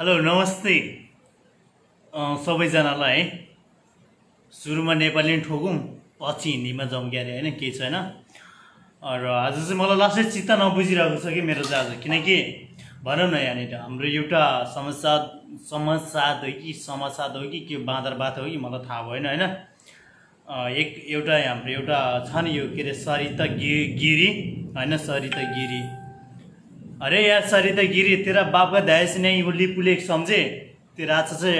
Hello नमस्ते सबैजनालाई है। सुरुमा नेपाली ठोकौँ पछि हिन्दीमा जाउँ क्यारे होइन, केही छैन। र आज चाहिँ मलाई लास्टै चित्त नबुझिरहेको छ कि मेरो चाहिँ आज, किनकि भनौँ न यहाँनिर हाम्रो एउटा समाजवाद हो कि के बाँदर बात हो कि मलाई थाहा भएन होइन। एउटा हाम्रो एउटा छ नि यो के अरे सरिता गिरी होइन, सरिता गिरी। अरे यार सरिता गिरी, तेरा बाप का दहेज नहीं वो लिपुलेख समझे। तेरा अच्छा से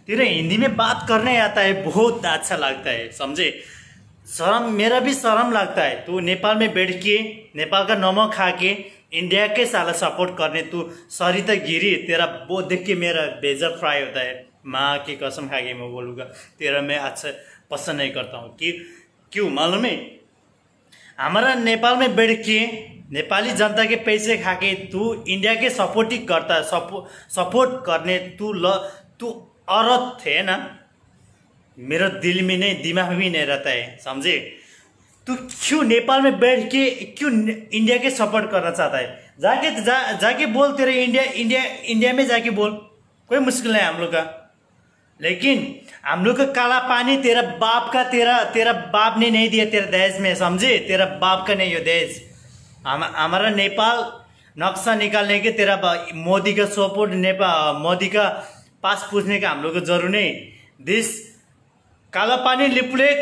तेरे हिंदी में बात करने आता है, बहुत अच्छा लगता है समझे। शर्म, मेरा भी शर्म लगता है। तू नेपाल में बैठ के नेपाल का नमक खा के इंडिया के साला सपोर्ट करने तू सरिता गिरी, तेरा वो देख के मेरा बेइज्जत फ्राई होता है। माँ की कसम खा के मैं बोलूँगा, तेरा मैं अच्छा पसंद नहीं करता हूँ। क्यों मालूम है, हमारा नेपाल में बैठ के नेपाली जनता के पैसे खा के तू इंडिया के सपोर्ट ही करता है, सपोर्ट करने तू औरत थे ना, मेरा दिल में नहीं दिमाग में नहीं रहता है समझे। तू क्यों नेपाल में बैठ के क्यों इंडिया के सपोर्ट करना चाहता है। जाके बोल, तेरे इंडिया में जाके बोल, कोई मुश्किल नहीं हम लोग का। लेकिन हम लोग का काला पानी तेरा बाप का, तेरा बाप ने नहीं दिया तेरा दहेज में समझे। तेरा बाप का नहीं हो दहेज। हमारा नेपाल नक्शा निकालने के तेरा मोदी का सपोर्ट, नेपाल मोदी का पास पूछने का हम लोग को जरूर नहीं। दिस काला पानी लिपुलेख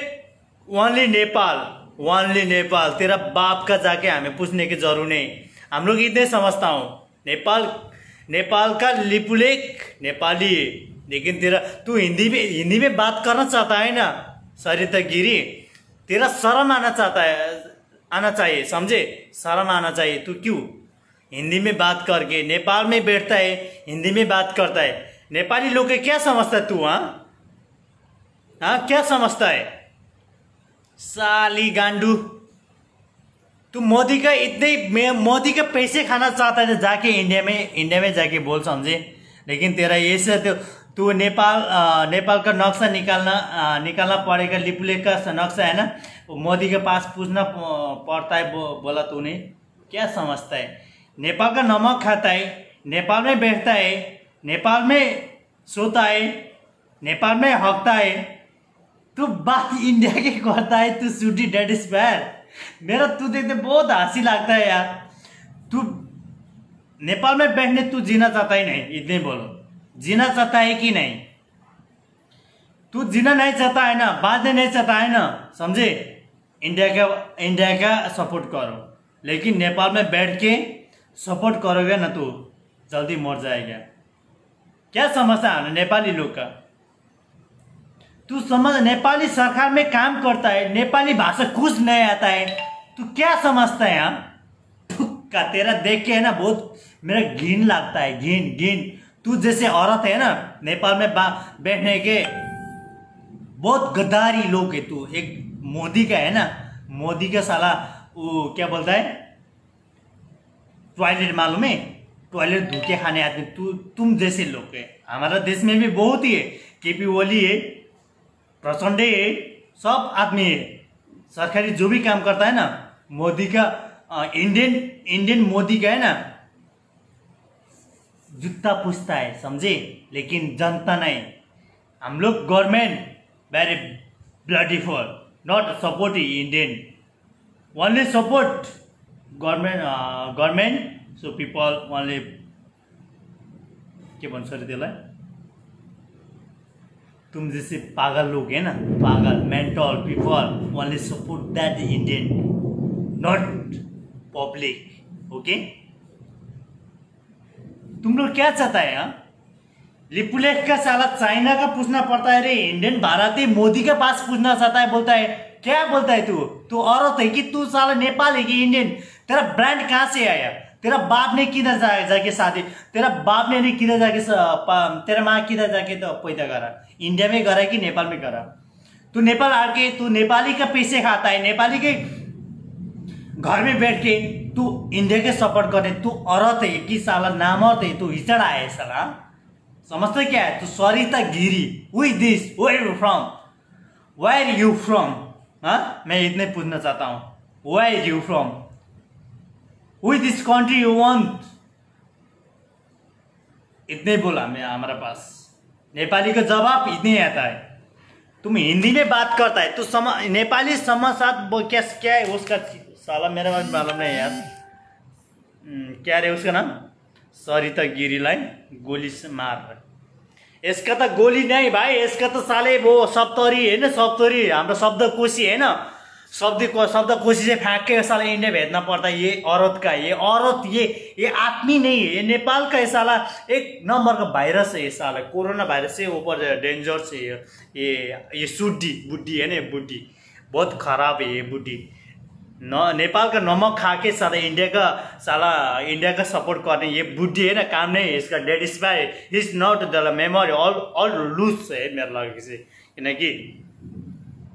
ओनली नेपाल, तेरा बाप का जाके हमें पूछने की जरूर नहीं। हम लोग इतने समझता हूँ, नेपाल का लिपुलेख नेपाली है। लेकिन तू हिंदी में बात करना चाहता है ना सरिता गिरी, तेरा शर्म आना चाहिए समझे, शर्म आना चाहिए। तू क्यों हिंदी में बात करके नेपाल में बैठता है, हिंदी में बात करता है। नेपाली लोग के क्या समझता है तू? हाँ क्या समझता है साली गांडू। तू मोदी का पैसे खाना चाहता है, जाके इंडिया में जाके बोल समझे। लेकिन तेरा ये से तू नेपाल का नक्शा निकालना पड़ेगा, लिपुलेख का नक्शा है ना, मोदी के पास पूछना पड़ता है। बोला तूने, क्या समझता है? नेपाल का नमक खाता है, नेपाल में बैठता है, नेपाल में सोता है, नेपाल में हकता है। तू बात इंडिया के करता है, तू सूटी डेड स्पैर। मेरा तू देखते बहुत हंसी लगता है यार। तू नेपाल में बैठने तू जीना चाहता ही नहीं, इतने बोलो। जीना चाहता है कि नहीं? तू जीना नहीं चाहता है ना, बांधने नहीं चाहता है ना समझे। इंडिया का सपोर्ट करो, लेकिन नेपाल में बैठ के सपोर्ट करोगे ना तू जल्दी मर जाएगा। क्या समझता है नेपाली लोग का? तू समझ, नेपाली सरकार में काम करता है, नेपाली भाषा कुछ नहीं आता है, तू क्या समझता है? का तेरा देख के है ना बहुत मेरा घिन लगता है, घिन। तू जैसे औरत है ना नेपाल में बैठने के, बहुत गद्दारी लोग है तू। एक मोदी का है ना, मोदी का साला वो क्या बोलता है, टॉयलेट मालूम है, टॉयलेट धोके खाने आदमी तुम जैसे लोग है। हमारा देश में भी बहुत ही है, केपी ओली है, प्रचंड है, सब आदमी है। सरकारी जो भी काम करता है ना, मोदी का इंडियन मोदी का है ना, जूता पूछता है समझे। लेकिन जनता नहीं। हम लोग government very bloody for not support Indian, only support government so people only के भन्छ अरे त्यसलाई, तुम जैसे पागल लोग है ना, पागल mental people only support that Indian, not public. Okay, तुम लोग क्या चाहता है? लिपुलेख का साला चाइना का पूछना पड़ता है रे, इंडियन भारतीय मोदी के पास पूछना चाहता है। बोलता है क्या बोलता है तू औरत है कि तू साला नेपाल है कि इंडियन? तेरा ब्रांड कहाँ से आया? तेरा बाप ने किधर जाके शादी, तेरा बाप ने नहीं किधर जाके, तेरा माँ किधर जाके तो पैदा करा? इंडिया में करा कि नेपाल में करा? तू नेपाल आके तू नेपाली का पैसे खाता है, नेपाली के घर में बैठ के तू इंडिया के सपोर्ट करे। तू औरत है कि साला नामर्द है, तू हिचड़ा है साला, समझते क्या है? तू Sarita Giri, who is this, where you from? हाँ, मैं इतने पूछना चाहता हूँ, where you from, who is this country you want? इतने बोला मैं हमारा पास नेपाली का जवाब इतने आता है। तुम हिंदी में बात करता है तो नेपाली समासात क्या है उसका, साला मेरा बात मालूम नहीं यार, क्या रे उसका नाम, सरिता गिरीलाई गोली से मार। इसका तो गोली नहीं भाई, इसका तो साले वो सप्तरी है ना, सप्तरी हाम्रो शब्दकोशी है ना, शब्दकोशी से फेंक के साला इंडिया भेजना पड़ता है। ये औरत का, ये औरत, ये आदमी नहीं है, ये नेपाल का ये साला एक नंबर का वायरस है। ये साला कोरोना वायरस से ऊपर डेंजर से ये बुड्ढी है ना, बुड्ढी बहुत खराब है ये बुड्ढी। नेपाल का नमक खा के साला इंडिया का सपोर्ट करने ये बुद्धि है ना, काम नहीं है इसका। That is by is not the memory all lose है मेरे लगे से, क्योंकि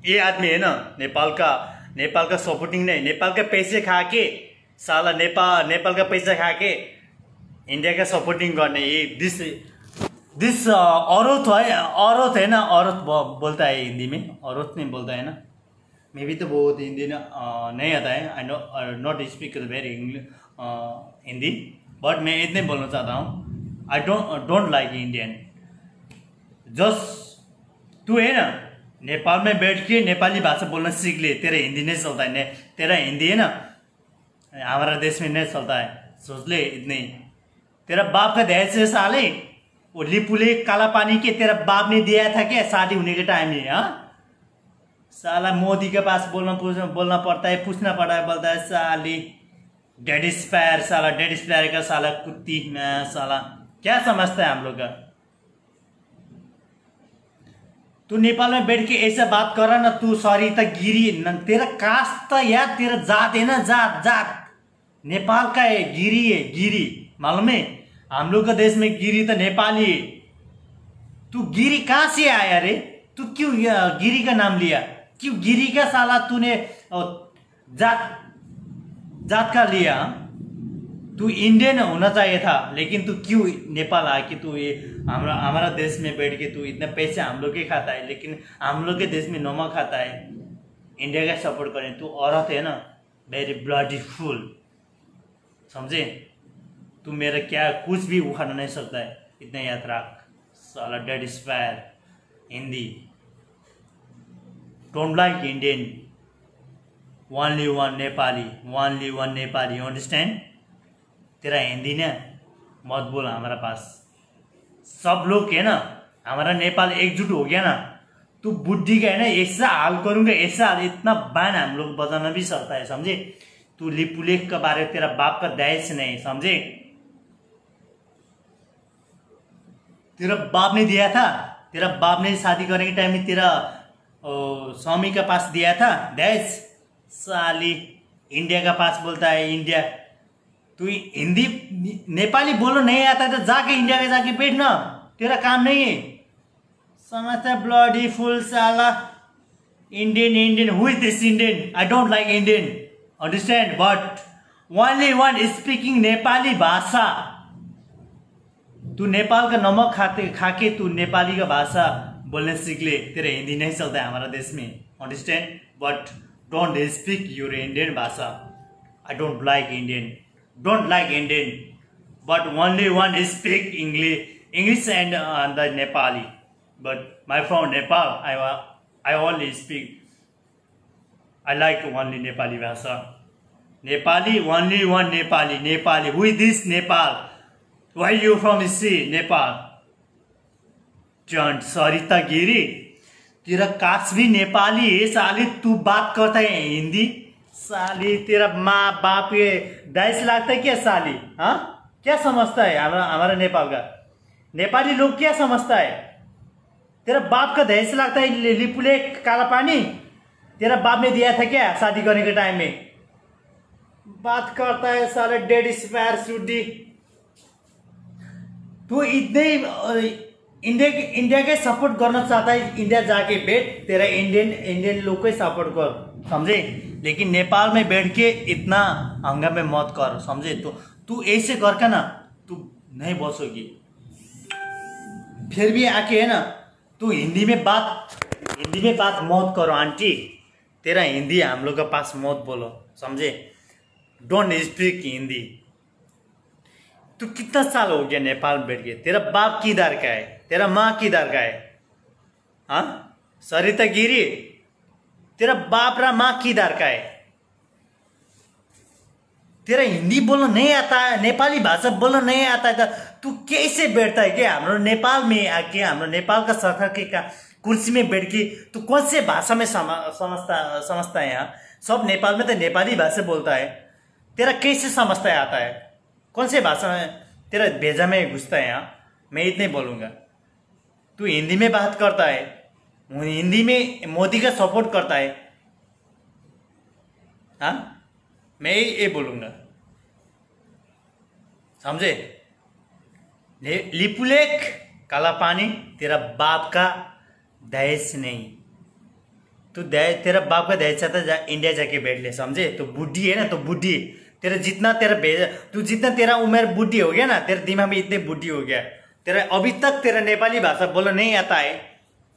ये आदमी है ना नेपाल का सपोर्टिंग नहीं, नेपाल का पैसे खा के साला नेपाल का पैसा खा के इंडिया का सपोर्टिंग करने ये दिस औरत है ना, औरत बोलता है हिंदी में, औरत नहीं बोलता है ना, मैं भी तो बहुत हिंदी नहीं आता है, I not speak very Hindi, but मैं इतने बोलना चाहता हूँ, I don't like Indian. Just तू है ना नेपाल में बैठ के नेपाली भाषा बोलना सीख ले, तेरा हिंदी नहीं चलता है, तेरा हिंदी है ना हमारा देश में नहीं चलता है, सोच ले इतने। तेरा बाप का दहेज से साले वो लिपुले काला पानी के तेरा बाप ने दिया था क्या शादी होने के टाइम में? हाँ साला मोदी के पास बोलना पड़ता है, पूछना पड़ा है, बोलता है साली डेड स्पायर, साला डेड स्पायर का साला कुत्ती में, साला क्या समझता है हम लोग का? तू नेपाल में बैठ के ऐसा बात कर रहा ना, तू सरिता गिरी तेरा कास्ट यार, तेरा जात है ना, जात नेपाल का है, गिरी है, गिरी मालूम है? हम लोग का देश में गिरी तो नेपाली है। तू गिरी कहाँ से आया रे? तू क्यों गिरी का नाम लिया? क्यों गिरी का साला तूने जात का लिया? तू इंडियन होना चाहिए था, लेकिन तू क्यों नेपाल आके तू ये हमारा देश में बैठ के तू इतना पैसे हम लोग के खाता है, लेकिन हम लोग के देश में नमक खाता है, इंडिया का सपोर्ट करें। तू औरत है ना, वेरी ब्लडी फुल, समझे? तू मेरा क्या कुछ भी उखाड़ नहीं सकता है, इतना याद रख साला dead spire Hindi. Don't like Indian, only one Nepali, you understand? तेरा हिंदी ना मत बोल हमारा पास। सब लोग है ना हमारा नेपाल एकजुट हो गया ना, तू बुद्धि का है ना ऐसा हाल करूंगा, ऐसा हाल, इतना बैन हम लोग बजाना भी सकता है, समझे? तू लिपुलेख का बारे तेरा बाप का दहेज नहीं, समझे? तेरा बाप ने दिया था, तेरा बाप ने शादी करने के टाइम में तेरा स्वामी का पास दिया था दहेज। साली इंडिया का पास बोलता है इंडिया। तू हिंदी नेपाली बोलो नहीं आता तो जाके इंडिया में जाके बैठ ना, तेरा काम नहीं है। समझता ब्लडी फुल साला Indian who is this Indian? I don't like Indian, understand? But only one speaking Nepali भाषा। तू नेपाल का नमक खाके तू नेपाली का भाषा बोलने सीख ले, तेरा हिंदी नहीं चलता है हमारा देश में, understand? But don't speak your Indian भाषा। I don't like Indian, but only one speak English and the Nepali. But my from Nepal, I only speak. I like only Nepali भाषा. Nepali, only one Nepali. Who is this Nepal? Where you from? See Nepal. John Sarita Giri, तेरा caste भी नेपाली है साली, तू बात करता है हिंदी? साली तेरा माँ बाप ये दहेज लगता है क्या साली? हाँ क्या समझता है हमारा नेपाल का? नेपाली लोग क्या समझता है? तेरा बाप का दहेज लगता है लिपुले काला पानी? तेरा बाप ने दिया था क्या शादी करने के टाइम में? बात करता है साले डेड स्पायर सुडी। तू इतने इंडिया के सपोर्ट करना चाहता है, इंडिया जाके बैठ, तेरा इंडियन लोग को सपोर्ट कर, समझे? लेकिन नेपाल में बैठ के इतना हंगामे मत कर, समझे? तो तू ऐसे करके ना तू नहीं बचोगी। फिर भी आके है ना तू हिंदी में बात मत करो आंटी, तेरा हिंदी हम लोग के पास मत बोलो, समझे? Don't speak Hindi. तू कितना साल हो गया नेपाल में बैठ के? तेरा बाप किधर का है? तेरा माँ किधर का है? हाँ, सरिता गिरी, तेरा बाप रा माँ किधर का है? तेरा हिंदी बोलना नहीं आता है, नेपाली भाषा बोलना नहीं आता है, तो तू कैसे बैठता है? क्या हाम्रो नेपाल में आके, हाम्रो नेपाल का सरकार के का कुर्सी में बैठ के तू कौन से भाषा में समझता है? यहाँ सब नेपाल में तो नेपाली भाषा बोलता है, तेरा कैसे समझता है, आता है? कौन से भाषा में तेरा भेजा में घुसता है? यहाँ मैं इतने बोलूँगा, तू हिंदी में बात करता है, हिंदी में मोदी का सपोर्ट करता है। हाँ, मैं ये बोलूँगा, समझे? लिपुलेख काला पानी, तेरा बाप का दहेज नहीं। तू तेरा बाप का दहेज चाहता जा इंडिया जाके बैठ ले, समझे? तो बुढ़ी है ना, तो बुढ़ी तेरा जितना तेरा भेजा, तू जितना तेरा उम्र बुढ़ी हो गया ना, तेरे दिमाग में इतने बुढ़ी हो गया, तेरा अभी तक तेरा नेपाली भाषा बोलना नहीं आता है।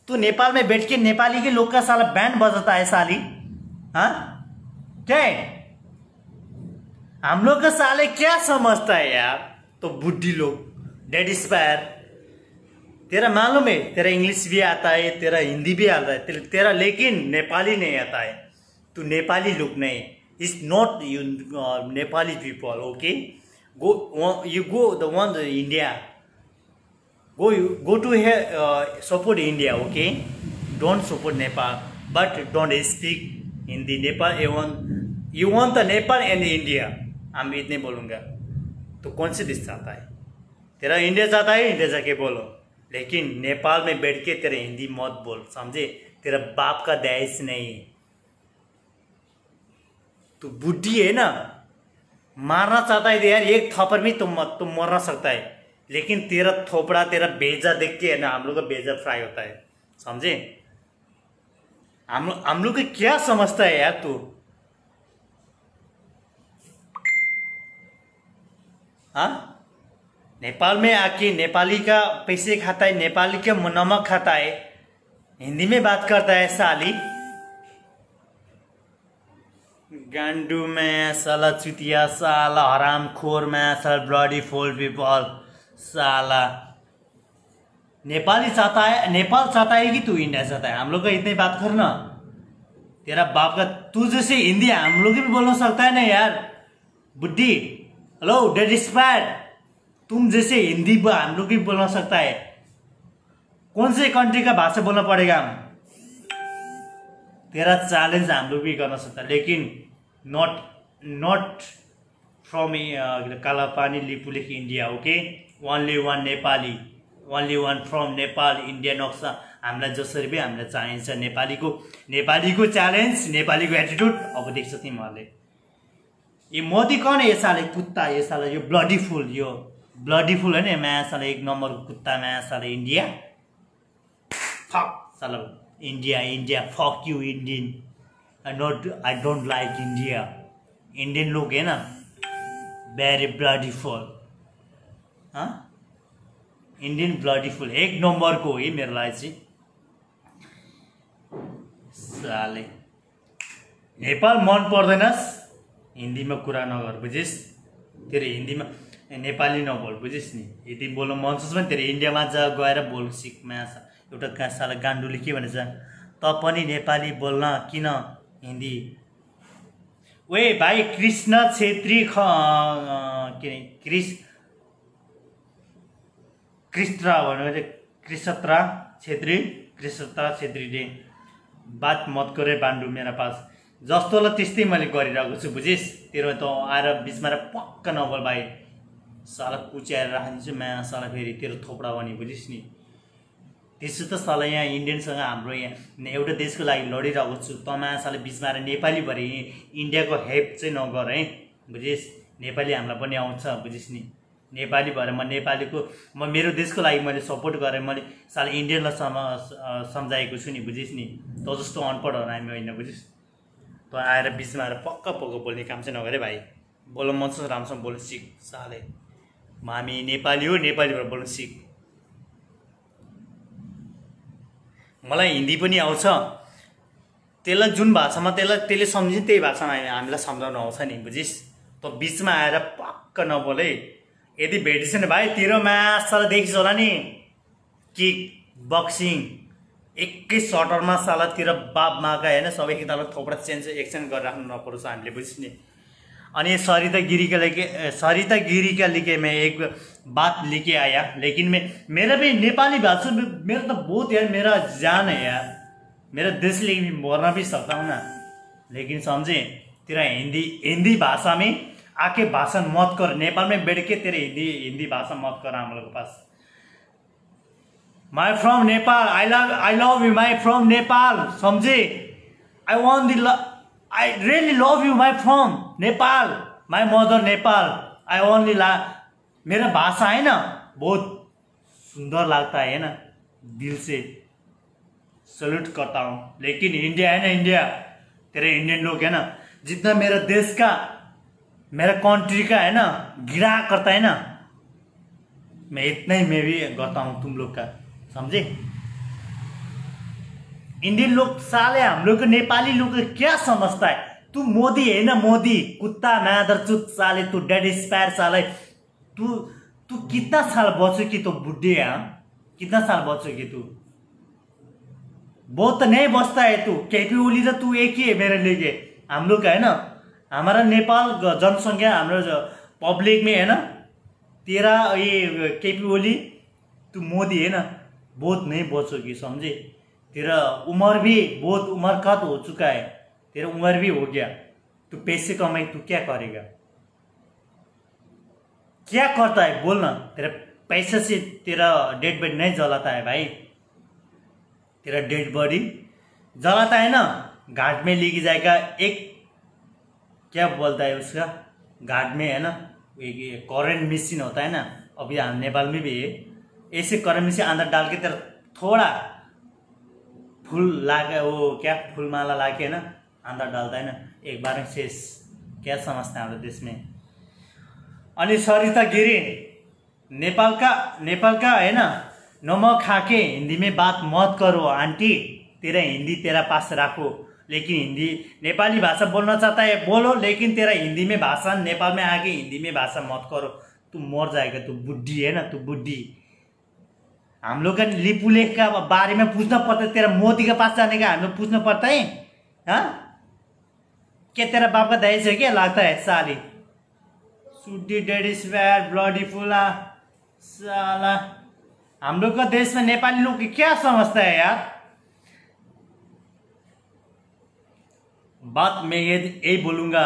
तू नेपाल में बैठ के नेपाली के लोग का साला बैंड बजाता है साली। हाँ, क्या है? हम लोग का साले क्या समझता है यार? तो बुढ़ी लोग, डेड स्पायर। तेरा मालूम है, तेरा इंग्लिश भी आता है, तेरा हिंदी भी आता है, तेरा लेकिन नेपाली नहीं आता है। तू नेपाली लोग नहीं, is not you Nepali people, okay? Go, you go the one India, go to here, support India, okay? Don't support Nepal, but don't speak Hindi. Nepal, you want the Nepal and India. हम इतने बोलूँगा। तो कौन से देश चाहता है? तेरा India चाहता है, इंडिया जाके बोलो, लेकिन नेपाल में बैठ के तेरा हिंदी मत बोल, समझे? तेरा बाप का दहेज नहीं। तू बुढ़ी है ना, मारना चाहता है तो यार एक थप्पड़ में तुम मरना सकता है, लेकिन तेरा थोपड़ा, तेरा बेजा देख के है ना, हम लोग का बेजा फ्राई होता है, समझे? हम लोग को क्या समझता है यार तू? हाँ, नेपाल में आके नेपाली का पैसे खाता है, नेपाली का नमक खाता है, हिंदी में बात करता है साली। गांडू में साला, चुतिया साला, हराम खोर में साला, ब्लडी फुल पीपल साला। नेपाली चाहता है, नेपाल चाहता है कि तू इंडिया चाहता है? हम लोग का इतनी बात करना, तेरा बाप का। तू जैसे हिंदी हम लोग भी बोल सकता है ना यार, बुड्ढी। हेलो डेड स्पैड, तुम जैसे हिंदी हम लोग भी बोलना सकता है। कौन से कंट्री का भाषा बोलना पड़ेगा? हम तेरा चैलेंज हम लोग भी करना सकता है, लेकिन नॉट फ्रॉम काला पानी Lipulekh India, okay? Only one Nepali, only one from Nepal, India नक्सा। हामीलाई जसरी पनि हामीलाई चाहिन्छ नेपालीको च्यालेन्ज, नेपालीको एटिट्युड। अब देख्छ तिमीहरूले, ये मोदी कौन है? ये साले कुत्ता, ये साला, यो ब्लडी फुल, यो ब्लडी फुल है ना, मैं साला एक नंबर कुत्ता, मैं साला इंडिया, फक साला India, fuck you Indian. I don't like India. Indian लोग है ना, वेरी ब्लडी फुल। हाँ, इंडियन ब्लडी फुल एक नंबर को ही मेरे लागि चाहिँ। साले नेपाल मन पर्दैनस्, हिन्दीमा कुरा नगर, बुझिस्? तेरो हिन्दीमा नेपाली नबोल, बुझिस् नि? यदि बोल्नु मन छ भने तेरो इन्डियामा जा, गएर बोल, सिक। एउटा साला गान्डुले के भनेछ, त पनि नेपाली बोल्न, किन हिन्दी? ओए भाइ, कृष्ण छेत्री कृष्ण भन्नु, कृष्णत्रा छेत्रीले बात मत करे बान्डु मेरा पास। जस्तोलाई त्यस्तै मैले गरिरहेको छु, बुझिस्? तेरो त आएर बिचमा पक्क नबोल भाइ, साला कुच्याएर राखिदिन्छु मैं साला, फेरि तेरो थोपडा भने, बुझिस् नि? त्यसो त साला यहाँ इन्डियनसँग हाम्रो यहाँ एउटा देशको लागि लडिरहेको छु, तमा साला बिचमा आएर नेपाली भरे इन्डियाको हेल्प चाहिँ नगर है, बुझिस्? नेपाली हामीलाई पनि आउँछ, बुझिस् नि? नेपाली भएर म मेरो देशको लागि मैले सपोर्ट गरेँ, मैले साला इन्डियनलाई सम्झाएको छु नि, बुझिस् नि? त जस्तो अनपढहरू हामी होइन, बुझिस्? त आएर बिचमा आएर पक्क बोल्ने काम चाहिँ नगरे भाइ। बोल्नु मन छ राम्रोसँग बोल्नु सिक साले। हामी नेपाली हो, नेपाली भएर बोल्नु सिक। मलाई हिन्दी पनि आउँछ, त्यसलाई जुन भाषामा त्यसले सम्झिन्छ त्यही भाषामा हामीलाई सम्झाउनु आउँछ नि, बुझिस्? त बिचमा आएर पक्क नबोल है। यदि भेटिस भने भाइ तेरो म्याच साला देखिस् होला नि, किक बक्सिङ एकै सटरमा साला तेरो बाप माका होइन सबै किताबलाई थोपडा एक्सचेन्ज गरेर राख्नु नपरोस् हामीले, बुझिस् नि। अनि सरिता गिरी का लिखे मैं एक बात लिखे आया, लेकिन मेरा भी नेपाली भाषा मेरा तो बहुत यार मेरा जान है यार, मेरा देश लेके मैं मरना भी सकता हूँ ना, लेकिन समझे तेरा हिंदी भाषा में आके भाषण मत कर, नेपाल में बैठ के तेरे हिंदी भाषा मत कर हम लोग के pass. My from Nepal, I love you my from Nepal, समझे। I really love you, my from Nepal, my mother Nepal. I only मेरा भाषा है ना बहुत सुंदर लगता है ना, दिल से सल्यूट करता हूँ। लेकिन इंडिया है ना, इंडिया तेरे इंडियन लोग है ना, जितना मेरा देश का मेरा कंट्री का है ना गिरा करता है ना, मैं इतना ही मैं भी करता हूँ तुम लोग का, समझे। इंडियन लोग साले हम लोग को नेपाली लोग को क्या समझता है। तू मोदी है ना, मोदी कुत्ता नादरचुत साले, तू डेड स्पैर साले, तू कितना साल बचोगी तो बुढ़े है, कितना साल बचोगी तू, बहुत तो नहीं बचता है तू। केपी ओली तो तू एक ही है मेरे लिए, हम लोग का है ना, हमारा नेपाल जनसंख्या हाम्रो पब्लिक में है ना, तेरा ये केपी ओली तू मोदी है ना, बहुत नहीं बचोगी, समझे। तेरा उम्र भी बहुत उम्र का तो हो चुका है, तेरा उम्र भी हो गया, तू पैसे कमाई तू क्या करेगा, क्या करता है बोलना। तेरा पैसे से तेरा डेड बॉडी नहीं जलाता है भाई, तेरा डेड बॉडी जलाता है ना घाट में लेके जाएगा, एक क्या बोलता है उसका, घाट में है ना एक करेंट मशीन होता है ना, अभी यहाँ नेपाल में भी है, ऐसे करेंट मशीन अंदर डाल के तेरा थोड़ा फूल लाके, वो क्या फूल माला लाके ना अंदर डालता है ना, एक बार में शेष। क्या समझते हैं हमारे देश में। अनि सरिता गिरी नेपाल का है ना, नमक खाके हिंदी में बात मत करो आंटी, तेरा हिंदी तेरा पास रखो, लेकिन हिंदी नेपाली भाषा बोलना चाहता है बोलो, लेकिन तेरा हिंदी में भाषा नेपाल में आके हिंदी में भाषा मत करो, तू मर जाएगा, तू बुड्ढी है ना, तू बुड्ढी। हम लोग का लिपुलेख का बारे में पूछना पड़ता है, तेरा मोदी के पास जाने का हमें पूछना पड़ता है। हाँ क्या तेरा बाप का दहेज है क्या लगता है साली, सुड्डी डेडी स्वेयर ब्लडी फुला साला। हम लोग का देश में नेपाली लोग क्या समझता है यार। बात मैं यही बोलूंगा,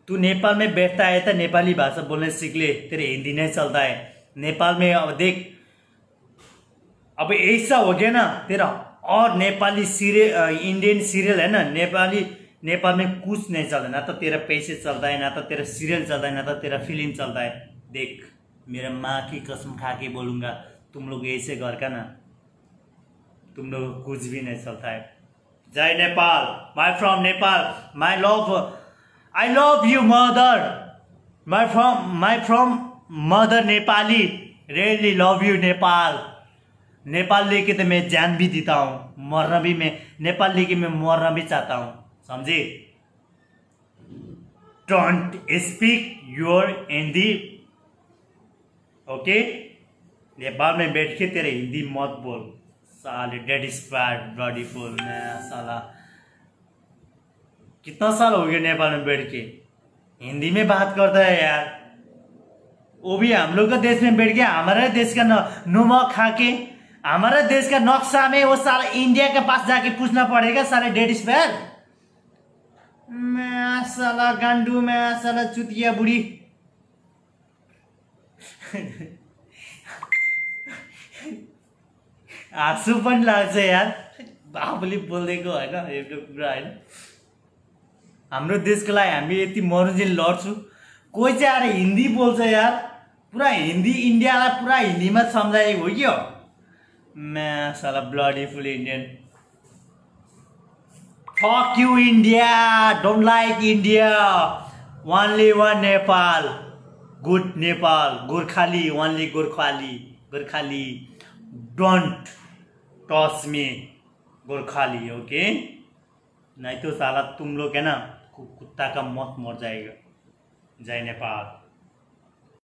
तू नेपाल में बैठता है तो नेपाली भाषा बोलने सीख ले, तेरे हिंदी नहीं चलता है नेपाल में। अब देख अब ऐसा हो गया ना तेरा, और नेपाली सीरियल इंडियन सीरियल है ना, नेपाल में कुछ नहीं चलता, ना तो तेरा पैसे चलता है, ना तो तेरा सीरियल चलता है, ना तो तेरा फिल्म चलता है। देख मेरा माँ की कसम खा के बोलूंगा, तुम लोग ऐसे घर का ना, तुम लोग कुछ भी नहीं चलता है। जय Nepal, my from Nepal, my love, I love you mother, my from mother Nepali, really love you Nepal. Nepal लेके तो मैं जान भी देता हूँ, मरना भी मैं नेपाल लेके मैं मरना भी चाहता हूँ, समझे। Don't speak your Hindi, okay. Nepal में बैठ के तेरे हिंदी मत बोल साले, डेड स्पैट ब्लडी फुल। मैं साला कितना साल हो गया नेपाल में बैठ के हिंदी में बात करता है यार, वो भी हम लोग का देश में बैठ के हमारे देश का नमक खा के, हमारे देश का नक्शा में वो साला इंडिया के पास जाके पूछना पड़ेगा साले डेड स्पैर। मैं साला गांडू, मैं साला चुतिया बुढ़ी। आंसू पनि लाग्छ यार, बाबुले बोलेको होइन एउटा कुरा होइन। हाम्रो देशको लागि हामी यति मरुन्जेल लड्छु, कोही चाहिँ आएर हिन्दी बोल्छ यार, पुरा हिन्दी इन्डियालाई पुरा हिन्दीमा सम्झाएको हो क्या। मैं साला bloody fool Indian. Fuck you India, don't like India, only one Nepal, good Nepal, Gorkhali, only Gorkhali, don't toss me Gorkhali, okay. नहीं तो साला तुम लोग है ना कुत्ता का मौत मर जाएगा। जय नेपाल।